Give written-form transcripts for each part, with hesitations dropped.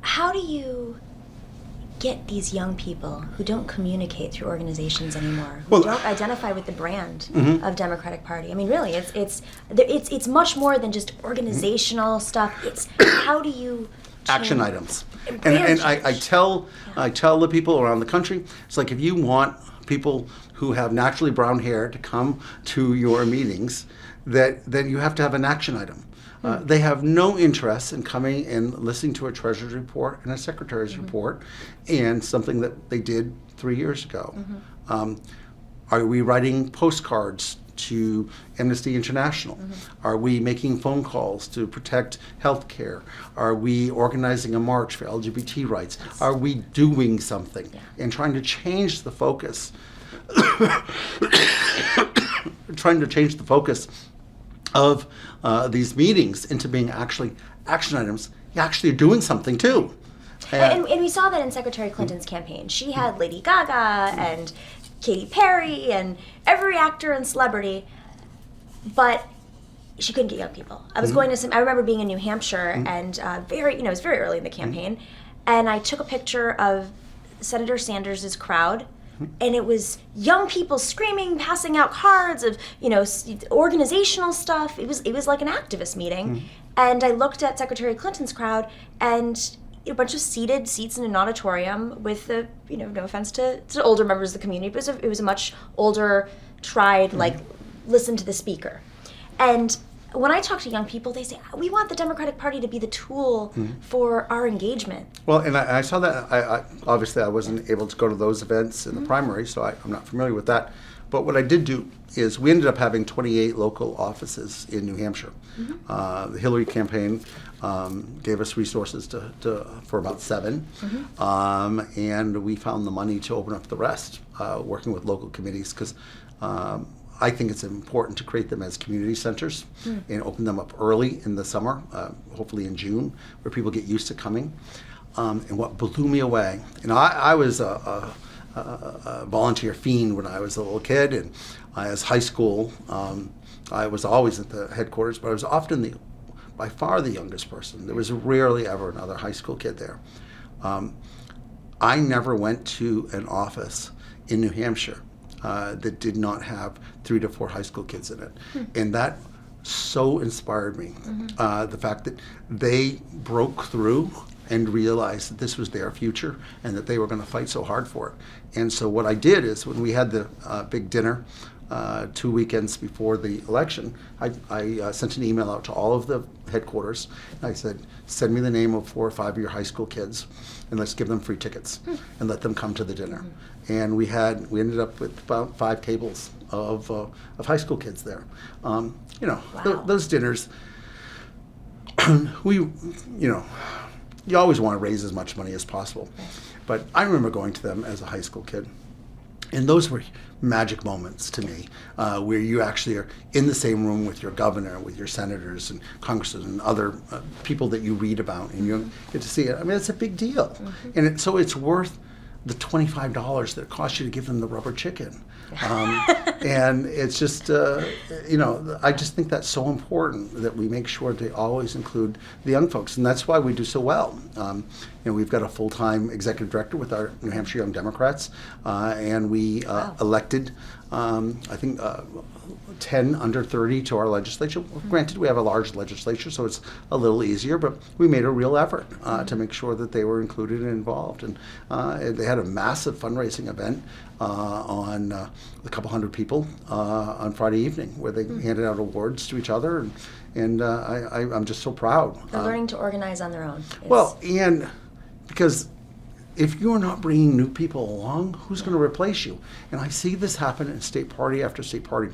how do you get these young people who don't communicate through organizations anymore, who don't identify with the brand of Democratic Party? I mean, really, it's much more than just organizational stuff. It's how do you action items. And I tell the people around the country, it's like if you want people who have naturally brown hair to come to your meetings, then you have to have an action item. They have no interest in coming and listening to a treasurer's report and a secretary's report and something that they did 3 years ago. Are we writing postcards to Amnesty International? Are we making phone calls to protect health care? Are we organizing a march for LGBT rights? Are we doing something and trying to change the focus? Trying to change the focus of these meetings into being actually action items. You actually are doing something too. And we saw that in Secretary Clinton's campaign. She had Lady Gaga and Katy Perry and every actor and celebrity, but she couldn't get young people. I was going to I remember being in New Hampshire and it was very early in the campaign, and I took a picture of Senator Sanders' crowd, and it was young people screaming, passing out cards of organizational stuff. It was like an activist meeting, and I looked at Secretary Clinton's crowd and a bunch of seated seats in an auditorium with the no offense to older members of the community, but it was a much older, tried listen to the speaker. And when I talk to young people, they say, we want the Democratic Party to be the tool for our engagement. Well, and I saw that. I obviously I wasn't able to go to those events in the primary, so I'm not familiar with that. But what I did do is we ended up having 28 local offices in New Hampshire. The Hillary campaign gave us resources for about 7, and we found the money to open up the rest, working with local committees, because I think it's important to create them as community centers and open them up early in the summer, hopefully in June, where people get used to coming. And what blew me away, I was a volunteer fiend when I was a little kid, and as high school, I was always at the headquarters, but I was often by far the youngest person. There was rarely ever another high school kid there. I never went to an office in New Hampshire that did not have 3 to 4 high school kids in it. And that so inspired me. The fact that they broke through and realized that this was their future and that they were going to fight so hard for it. And so what I did is when we had the big dinner 2 weekends before the election, I sent an email out to all of the headquarters. And I said, send me the name of 4 or 5 of your high school kids and let's give them free tickets and let them come to the dinner. And we ended up with about 5 tables of high school kids there. Wow. Those dinners, you always want to raise as much money as possible. But I remember going to them as a high school kid. And those were magic moments to me, where you actually are in the same room with your governor, with your senators and congressmen and other people that you read about, and you get to see it. I mean, it's a big deal. And so it's worth the $25 that it costs you to give them the rubber chicken. And it's just, I just think that's so important that we make sure they always include the young folks. And that's why we do so well. We've got a full-time executive director with our New Hampshire Young Democrats, and we elected, I think, 10 under 30 to our legislature. Granted, we have a large legislature, so it's a little easier, but we made a real effort to make sure that they were included and involved. And they had a massive fundraising event on a couple hundred people on Friday evening, where they handed out awards to each other, and I'm just so proud. They're learning to organize on their own. And because if you're not bringing new people along, who's going to replace you? And I see this happen in state party after state party.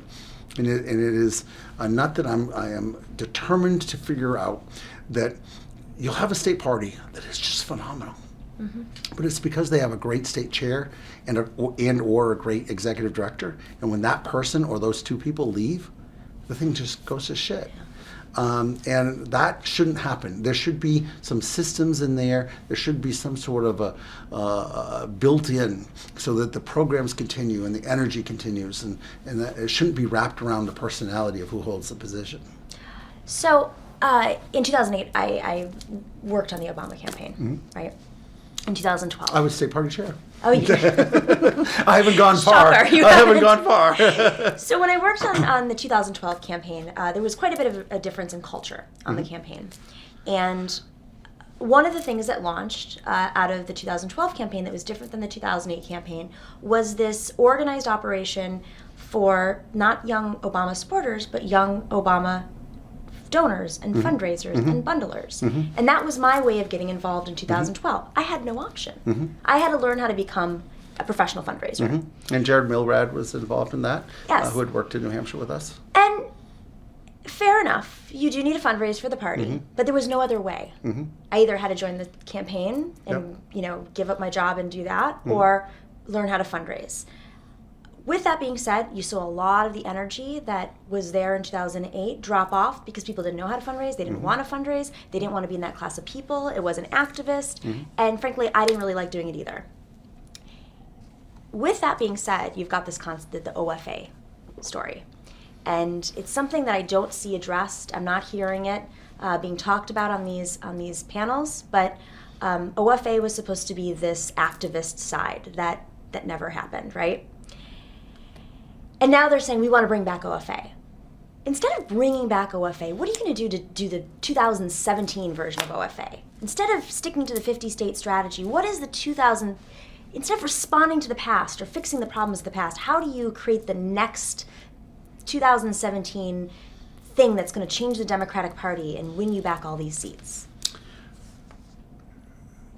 And it is a nut that I am determined to figure out, that you'll have a state party that is just phenomenal. But it's because they have a great state chair and or a great executive director. And when that person or those 2 people leave, the thing just goes to shit. And that shouldn't happen. There should be some systems in there. There should be some sort of a built-in, so that the programs continue and the energy continues, and that it shouldn't be wrapped around the personality of who holds the position. So In 2008, I worked on the Obama campaign, right? In 2012. I was state party chair. Oh, yeah. I haven't gone far. Shocker, you I haven't gone far. So when I worked on the 2012 campaign, there was quite a bit of a difference in culture on the campaign. And one of the things that launched out of the 2012 campaign that was different than the 2008 campaign was this organized operation for not young Obama supporters, but young Obama donors and fundraisers and bundlers. And that was my way of getting involved in 2012. I had no option. I had to learn how to become a professional fundraiser. And Jared Milrad was involved in that, Yes. who had worked in New Hampshire with us. And fair enough, you do need to fundraise for the party, but there was no other way. I either had to join the campaign and give up my job and do that, or learn how to fundraise. With that being said, you saw a lot of the energy that was there in 2008 drop off because people didn't know how to fundraise. They didn't want to fundraise. They didn't want to be in that class of people. It was an activist. And frankly, I didn't really like doing it either. With that being said, you've got this concept, the OFA story. And it's something that I don't see addressed. I'm not hearing it being talked about on these panels. But OFA was supposed to be this activist side that never happened, right? And now they're saying we want to bring back OFA. Instead of bringing back OFA, what are you going to do to do the 2017 version of OFA? Instead of sticking to the 50-state strategy, what is instead of responding to the past or fixing the problems of the past, how do you create the next 2017 thing that's going to change the Democratic Party and win you back all these seats?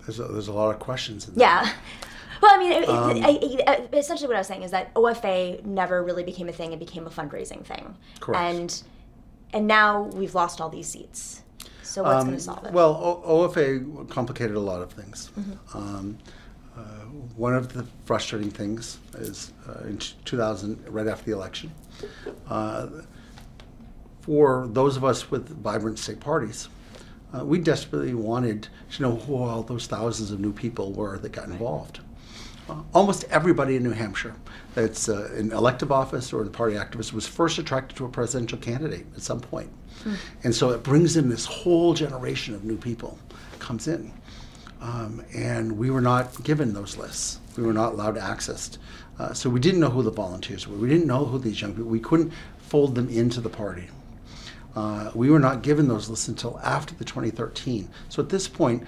There's a lot of questions in that. Yeah. Well, I mean, essentially what I was saying is that OFA never really became a thing. It became a fundraising thing. Correct. And now we've lost all these seats. So what's going to solve it? Well, OFA complicated a lot of things. One of the frustrating things is in 2000, right after the election, for those of us with vibrant state parties, we desperately wanted to know who all those thousands of new people were that got involved. Almost everybody in New Hampshire that's in elective office or in party activist was first attracted to a presidential candidate at some point. And so it brings in this whole generation of new people comes in. And we were not given those lists. We were not allowed access. So we didn't know who the volunteers were. We didn't know who these young people, we couldn't fold them into the party. We were not given those lists until after the 2013. So at this point,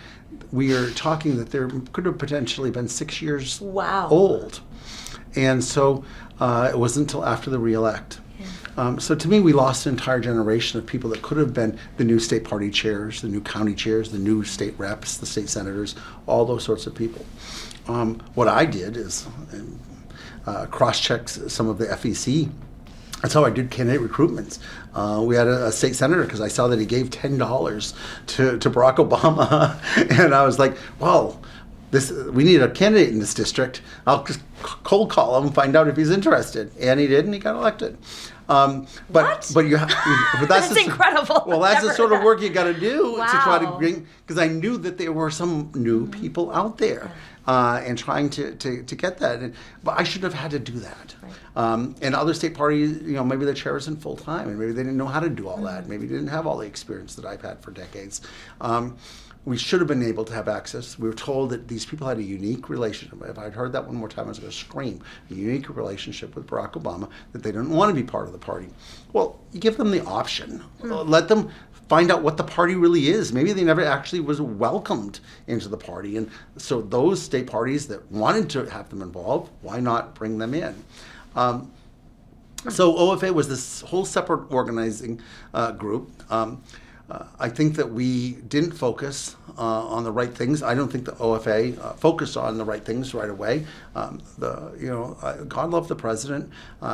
we are talking that there could have potentially been 6 years old. And so it wasn't until after the re-elect. So to me, we lost an entire generation of people that could have been the new state party chairs, the new county chairs, the new state reps, the state senators, all those sorts of people. What I did is cross-check some of the FEC. That's how I did candidate recruitments. We had a state senator, because I saw that he gave $10 to Barack Obama. And I was like, well, we need a candidate in this district. I'll just cold call him and find out if he's interested. And he did, and he got elected. But you have, but that's incredible. Well, that's the sort of work you got to do Wow. to try to bring, because I knew that there were some new people out there. And trying to get that. But I shouldn't have had to do that. Right. And other state parties, maybe the chair wasn't full time, and maybe they didn't know how to do all that. Maybe they didn't have all the experience that I've had for decades. We should have been able to have access. We were told that these people had a unique relationship. If I'd heard that one more time, I was going to scream. A unique relationship with Barack Obama, that they didn't want to be part of the party. Well, you give them the option. Let them find out what the party really is. Maybe they never actually was welcomed into the party. And so those state parties that wanted to have them involved, why not bring them in? So OFA was this whole separate organizing group. I think that we didn't focus on the right things. I don't think the OFA focused on the right things right away. God love the president.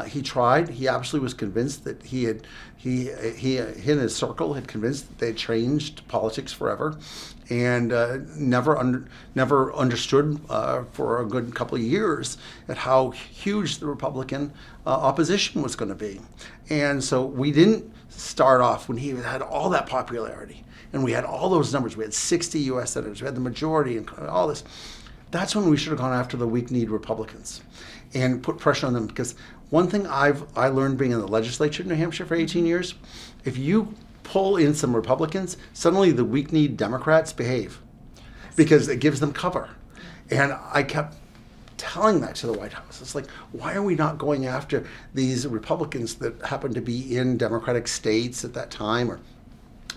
He tried. He absolutely was convinced that he and his circle had convinced that they had changed politics forever, and never understood for a good couple of years at how huge the Republican opposition was going to be. And so we didn't start off when he had all that popularity and we had all those numbers. We had 60 U.S. senators. We had the majority and all this. That's when we should have gone after the weak-kneed Republicans and put pressure on them. Because one thing I learned being in the legislature in New Hampshire for 18 years, if you pull in some Republicans, suddenly the weak-kneed Democrats behave because it gives them cover. And I kept telling that to the White House. It's like, why are we not going after these Republicans that happen to be in Democratic states at that time? Or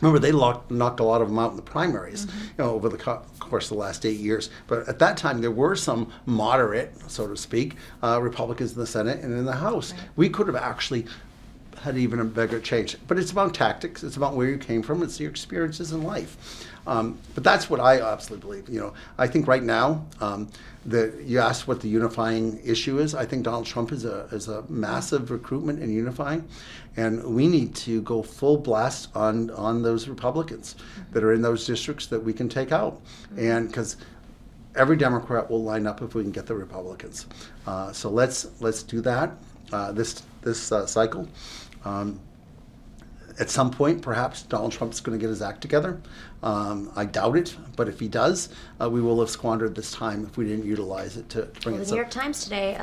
remember, they knocked a lot of them out in the primaries, over the course of the last 8 years. But at that time, there were some moderate, so to speak, Republicans in the Senate and in the House. Right. We could have actually had even a bigger change. But it's about tactics. It's about where you came from. It's your experiences in life. But that's what I absolutely believe. I think right now, you asked what the unifying issue is. I think Donald Trump is a massive recruitment and unifying, and we need to go full blast on those Republicans that are in those districts that we can take out, and because every Democrat will line up if we can get the Republicans. So let's do that this cycle. At some point, perhaps Donald Trump's going to get his act together. I doubt it, but if he does, we will have squandered this time if we didn't utilize it to bring it. The New York Times today,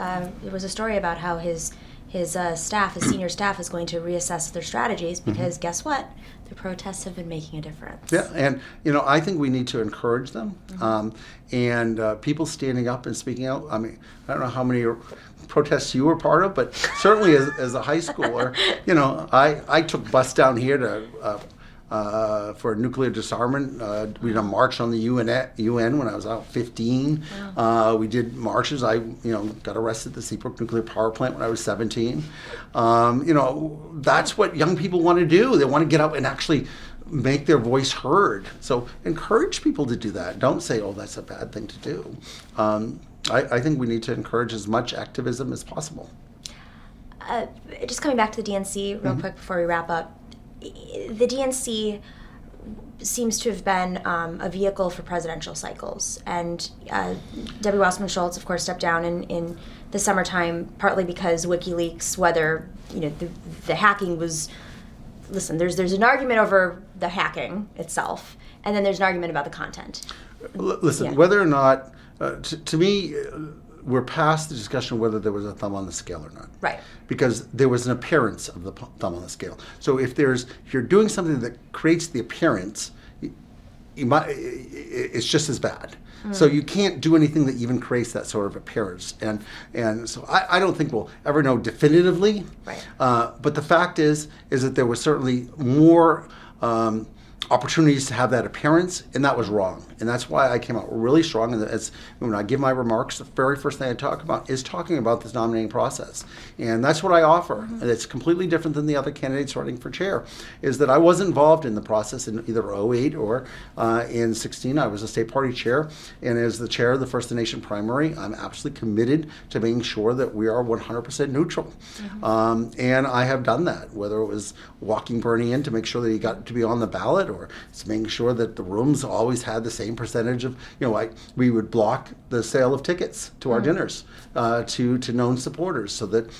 there was a story about how his staff, his senior staff, is going to reassess their strategies because guess what? The protests have been making a difference. Yeah, and I think we need to encourage them, and people standing up and speaking out. I mean, I don't know how many protests you were part of, but certainly as a high schooler, I took bus down here to for nuclear disarmament. We did a march on the UN when I was out 15. Wow. We did marches. I got arrested at the Seabrook nuclear power plant when I was 17. That's what young people want to do. They want to get out and actually make their voice heard. So encourage people to do that. Don't say, oh, that's a bad thing to do. I think we need to encourage as much activism as possible. Just coming back to the DNC real quick before we wrap up. The DNC seems to have been a vehicle for presidential cycles. And Debbie Wasserman Schultz, of course, stepped down in the summertime, partly because WikiLeaks, whether the hacking was... Listen, there's an argument over the hacking itself, and then there's an argument about the content. Listen, whether or not... to me, we're past the discussion of whether there was a thumb on the scale or not. Right. Because there was an appearance of the thumb on the scale. So if you're doing something that creates the appearance, it's just as bad. So you can't do anything that even creates that sort of appearance. And so I don't think we'll ever know definitively. Right. But the fact is that there was certainly more opportunities to have that appearance, and that was wrong. And that's why I came out really strong. And when I give my remarks, the very first thing I talk about is talking about this nominating process. And that's what I offer. And it's completely different than the other candidates running for chair, is that I was involved in the process in either 08 or in 16. I was a state party chair. And as the chair of the First Nation primary, I'm absolutely committed to making sure that we are 100% neutral. And I have done that, whether it was walking Bernie in to make sure that he got to be on the ballot, or it's making sure that the rooms always had the same percentage of, we would block the sale of tickets to our dinners to known supporters so that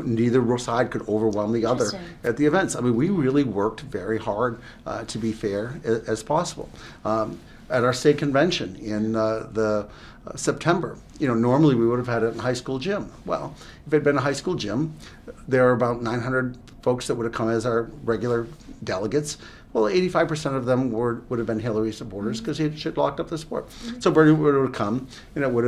neither side could overwhelm the other at the events. I mean, we really worked very hard to be fair as possible. At our state convention in the September, normally we would have had it in a high school gym. Well, if it had been a high school gym, there are about 900 folks that would have come as our regular delegates. Well, 85% of them would have been Hillary supporters because she had locked up the sport. So Bernie would have come, and it would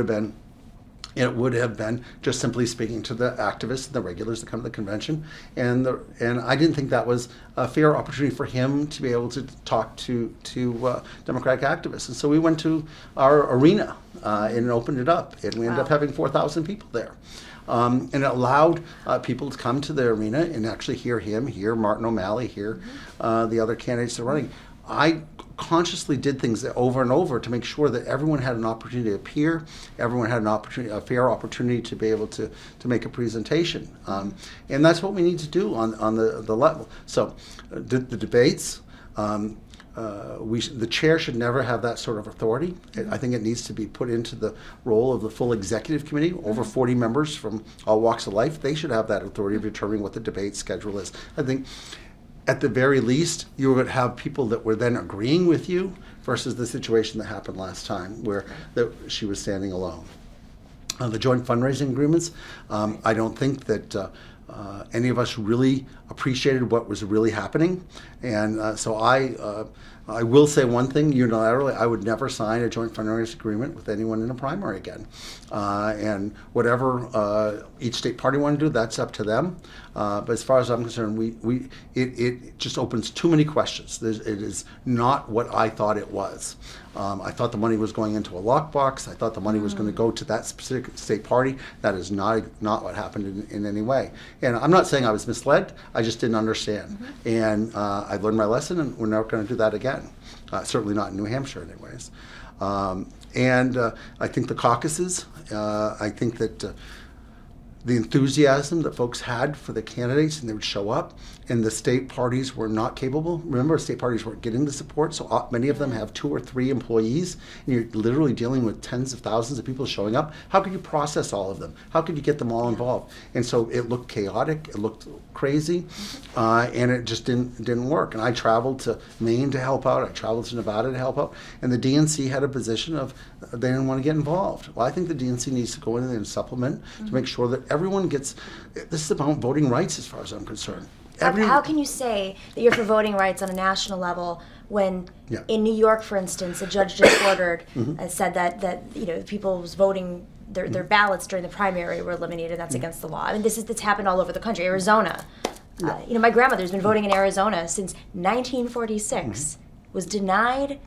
have been just simply speaking to the activists and the regulars that come to the convention, and I didn't think that was a fair opportunity for him to be able to talk to Democratic activists. And so we went to our arena and opened it up, and we ended up having 4,000 people there. And it allowed people to come to the arena and actually hear him, hear Martin O'Malley, hear the other candidates that are running. I consciously did things over and over to make sure that everyone had an opportunity to appear, everyone had a fair opportunity to be able to make a presentation. And that's what we need to do on the level. So the debates, the chair should never have that sort of authority. I think it needs to be put into the role of the full executive committee, over 40 members from all walks of life. They should have that authority of determining what the debate schedule is. I think at the very least, you would have people that were then agreeing with you versus the situation that happened last time where she was standing alone. The joint fundraising agreements, I don't think that any of us really appreciated what was really happening. And so I will say one thing unilaterally: I would never sign a joint fundraising agreement with anyone in a primary again. And whatever each state party want to do, that's up to them. But as far as I'm concerned, it just opens too many questions. It is not what I thought it was. I thought the money was going into a lockbox. I thought the money was going to go to that specific state party. That is not what happened in any way. And I'm not saying I was misled. I just didn't understand. And I learned my lesson, and we're not going to do that again. Certainly not in New Hampshire, anyways. And I think the caucuses, I think that the enthusiasm that folks had for the candidates, and they would show up, and the state parties were not capable. Remember, state parties weren't getting the support, so many of them have 2 or 3 employees, and you're literally dealing with tens of thousands of people showing up. How could you process all of them? How could you get them all involved? And so it looked chaotic, it looked crazy, and it just didn't work. And I traveled to Maine to help out, I traveled to Nevada to help out, and the DNC had a position of they didn't want to get involved. Well, I think the DNC needs to go in and supplement to make sure that everyone gets, this is about voting rights as far as I'm concerned. How can you say that you're for voting rights on a national level when in New York, for instance, a judge just ordered and said that people's voting their ballots during the primary were eliminated? That's against the law. I mean, that's happened all over the country. Arizona, my grandmother's been voting in Arizona since 1946. Was denied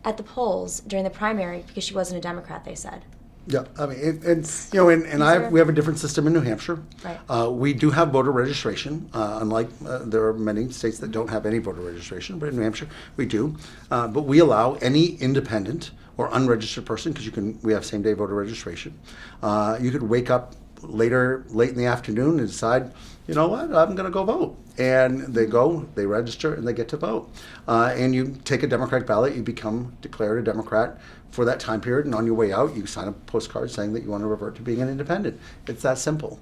at the polls during the primary because she wasn't a Democrat. They said. Yeah, I mean, we have a different system in New Hampshire. Right. We do have voter registration, unlike there are many states that don't have any voter registration, but in New Hampshire we do. But we allow any independent or unregistered person, because we have same-day voter registration. You could wake up late in the afternoon and decide, you know what, I'm going to go vote. And they go, they register, and they get to vote. And you take a Democratic ballot, you become declared a Democrat for that time period, and on your way out, you sign a postcard saying that you want to revert to being an independent. It's that simple.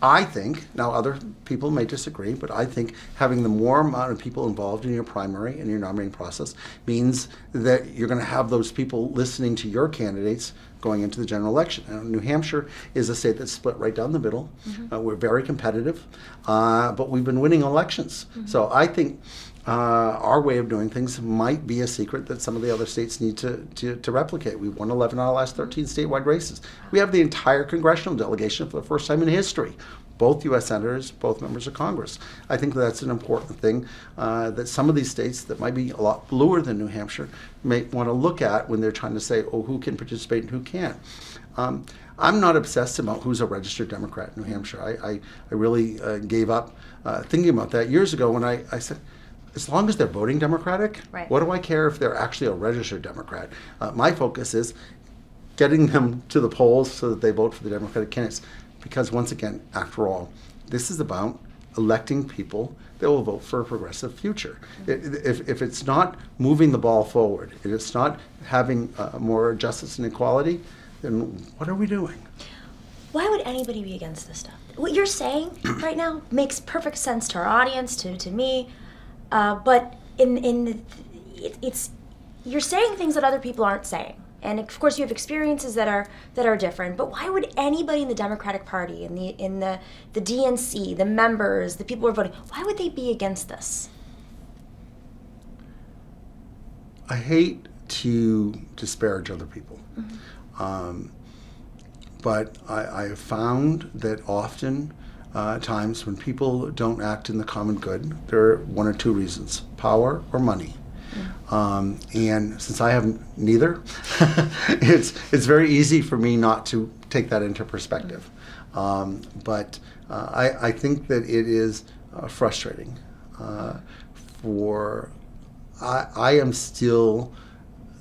I think, now other people may disagree, but I think having the more amount of people involved in your primary and your nominating process means that you're going to have those people listening to your candidates going into the general election. Now, New Hampshire is a state that's split right down the middle. We're very competitive, but we've been winning elections. So I think our way of doing things might be a secret that some of the other states need to replicate. We've won 11 out of the last 13 statewide races. We have the entire congressional delegation for the first time in history. Both U.S. senators, both members of Congress. I think that's an important thing that some of these states that might be a lot bluer than New Hampshire may want to look at when they're trying to say, oh, who can participate and who can't. I'm not obsessed about who's a registered Democrat in New Hampshire. I really gave up thinking about that years ago when I said, as long as they're voting Democratic, what do I care if they're actually a registered Democrat? My focus is getting them to the polls so that they vote for the Democratic candidates. Because once again, after all, this is about electing people that will vote for a progressive future. If it's not moving the ball forward, if it's not having more justice and equality, then what are we doing? Why would anybody be against this stuff? What you're saying right now makes perfect sense to our audience, to me, but you're saying things that other people aren't saying. And of course, you have experiences that are different. But why would anybody in the Democratic Party, in the DNC, the members, the people who are voting, why would they be against this? I hate to disparage other people, but I have found that often times when people don't act in the common good, there are one or two reasons: power or money. And since I have neither, it's very easy for me not to take that into perspective. But I think that it is frustrating. I am still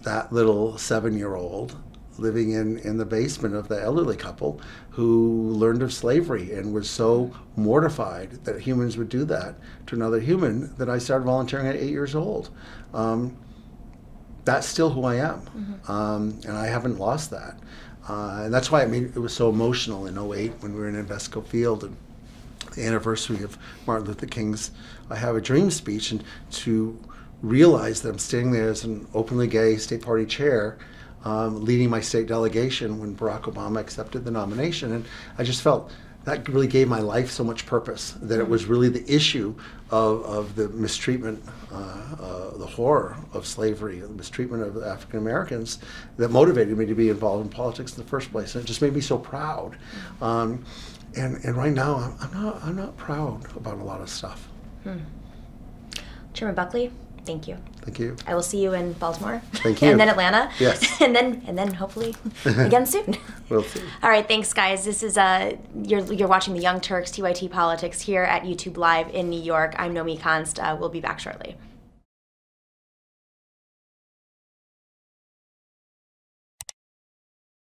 that little 7-year-old living in the basement of the elderly couple who learned of slavery and was so mortified that humans would do that to another human that I started volunteering at 8 years old. That's still who I am, and I haven't lost that. And that's why it was so emotional in '08 when we were in Invesco Field and the anniversary of Martin Luther King's I Have a Dream speech, and to realize that I'm standing there as an openly gay state party chair, leading my state delegation when Barack Obama accepted the nomination. And I just felt that really gave my life so much purpose, that it was really the issue of the mistreatment, the horror of slavery, the mistreatment of African Americans that motivated me to be involved in politics in the first place. And it just made me so proud. And right now, I'm not proud about a lot of stuff. Chairman Buckley, thank you. Thank you. I will see you in Baltimore. Thank you. And then Atlanta. Yes. and then hopefully again soon. We'll see. All right, thanks guys. This is you're watching the Young Turks TYT Politics here at YouTube Live in New York. I'm Nomi Konst. We'll be back shortly.